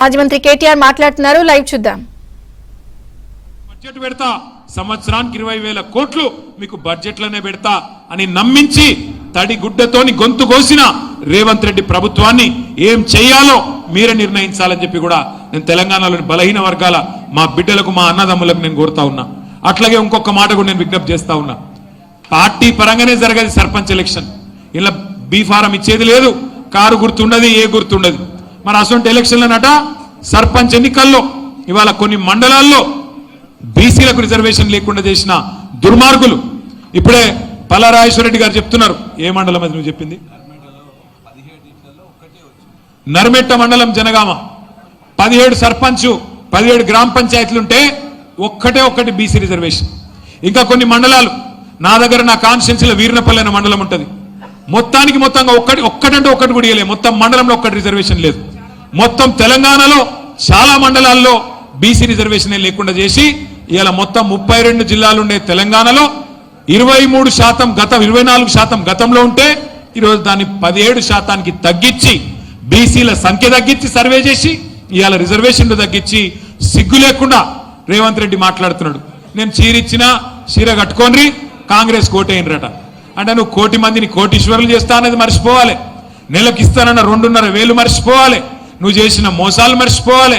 మాజీ మంత్రి కేటీఆర్ మాట్లాడుతున్నారు, లైవ్ చూద్దాం. బడ్జెట్ పెడతా, సంవత్సరానికి 20,000 కోట్లు మీకు బడ్జెట్లోనే పెడతా అని నమ్మించి తడి గుడ్డతోని గొంతు కోసిన రేవంత్ రెడ్డి ప్రభుత్వాన్ని ఏం చేయాలో మీరే నిర్ణయించాలని చెప్పి కూడా నేను తెలంగాణలోని బలహీన వర్గాల మా బిడ్డలకు, మా అన్నదమ్ములకు నేను కోరుతా ఉన్నా. అట్లాగే ఇంకొక మాట కూడా నేను విజ్ఞప్తి చేస్తా ఉన్నా. పార్టీ పరంగానే జరగదు సర్పంచ్ ఎలక్షన్. ఇలా బీ ఫారం ఇచ్చేది లేదు, కారు గుర్తుండదు, ఏ గుర్తుండదు. మరి అసొంటి ఎలక్షన్లనట సర్పంచ్ ఎన్నికల్లో ఇవాళ కొన్ని మండలాల్లో బీసీలకు రిజర్వేషన్ లేకుండా చేసిన దుర్మార్గులు ఇప్పుడే పల్లారాజేశ్వర రెడ్డి గారు చెప్తున్నారు. ఏ మండలం అది నువ్వు చెప్పింది? నర్మెట్ట మండలం జనగామ. 17 సర్పంచ్ 17 గ్రామ పంచాయతీలుంటే ఒక్కటి బీసీ రిజర్వేషన్. ఇంకా కొన్ని మండలాలు నా దగ్గర, నా కాన్స్టిట్యున్సీలో వీర్నపల్లి అనే మండలం ఉంటుంది. మొత్తంగా ఒక్కటంటే ఒక్కటి కూడా ఇవ్వలేదు. మొత్తం మండలంలో ఒక్కటి రిజర్వేషన్ లేదు. మొత్తం తెలంగాణలో చాలా మండలాల్లో బీసీ రిజర్వేషన్ లేకుండా చేసి ఇవాళ మొత్తం 32 జిల్లాలు ఉండే తెలంగాణలో 23% 24% గతంలో ఉంటే ఈరోజు దాన్ని 17% తగ్గించి బీసీల సంఖ్య తగ్గించి సర్వే చేసి ఇవాళ రిజర్వేషన్లు తగ్గించి సిగ్గు లేకుండా రేవంత్ రెడ్డి మాట్లాడుతున్నాడు. నేను చీరిచ్చినా చీర కట్టుకోని కాంగ్రెస్ కోటైనరట. అంటే నువ్వు 1,00,00,000 మందిని కోటీశ్వరులు చేస్తా అనేది మర్చిపోవాలి. నెలకు ఇస్తానన్న 2,500 మర్చిపోవాలి. నువ్వు చేసిన మోసాలు మర్చిపోవాలి.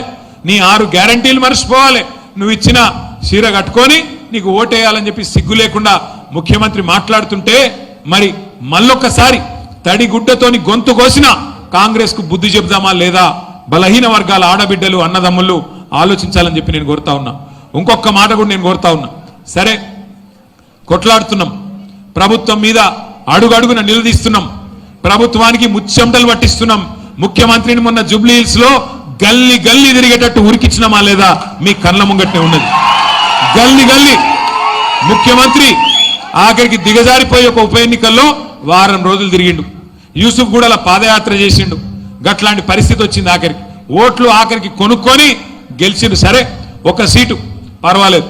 నీ 6 గ్యారంటీలు మర్చిపోవాలి. నువ్వు ఇచ్చిన చీర కట్టుకొని నీకు ఓటేయాలని చెప్పి సిగ్గు లేకుండా ముఖ్యమంత్రి మాట్లాడుతుంటే మరి మళ్ళొక్కసారి తడిగుడ్డతోని గొంతు కోసిన కాంగ్రెస్ కు బుద్ధి చెబుదామా లేదా? బలహీన వర్గాల ఆడబిడ్డలు, అన్నదమ్ముళ్ళు ఆలోచించాలని చెప్పి నేను కోరుతా ఉన్నా. ఇంకొక మాట కూడా నేను కోరుతా ఉన్నా. సరే, కొట్లాడుతున్నాం, ప్రభుత్వం మీద అడుగడుగున నిలదీస్తున్నాం, ప్రభుత్వానికి ముచ్చెమటలు పట్టిస్తున్నాం. ముఖ్యమంత్రిని మొన్న జూబ్లీ హిల్స్ లో గల్లీ తిరిగేటట్టు ఉరికిచ్చినమా లేదా? మీ కళ్ళ ముంగట్నే ఉన్నది. గల్లీ ముఖ్యమంత్రి ఆఖరికి దిగజారిపోయి ఒక ఉప ఎన్నికల్లో వారం రోజులు తిరిగిండు. యూసుఫ్ గూడల పాదయాత్ర చేసిండు. గట్లాంటి పరిస్థితి వచ్చింది. ఆఖరికి ఓట్లు కొనుక్కొని గెలిచిండు. సరే, ఒక సీటు పర్వాలేదు.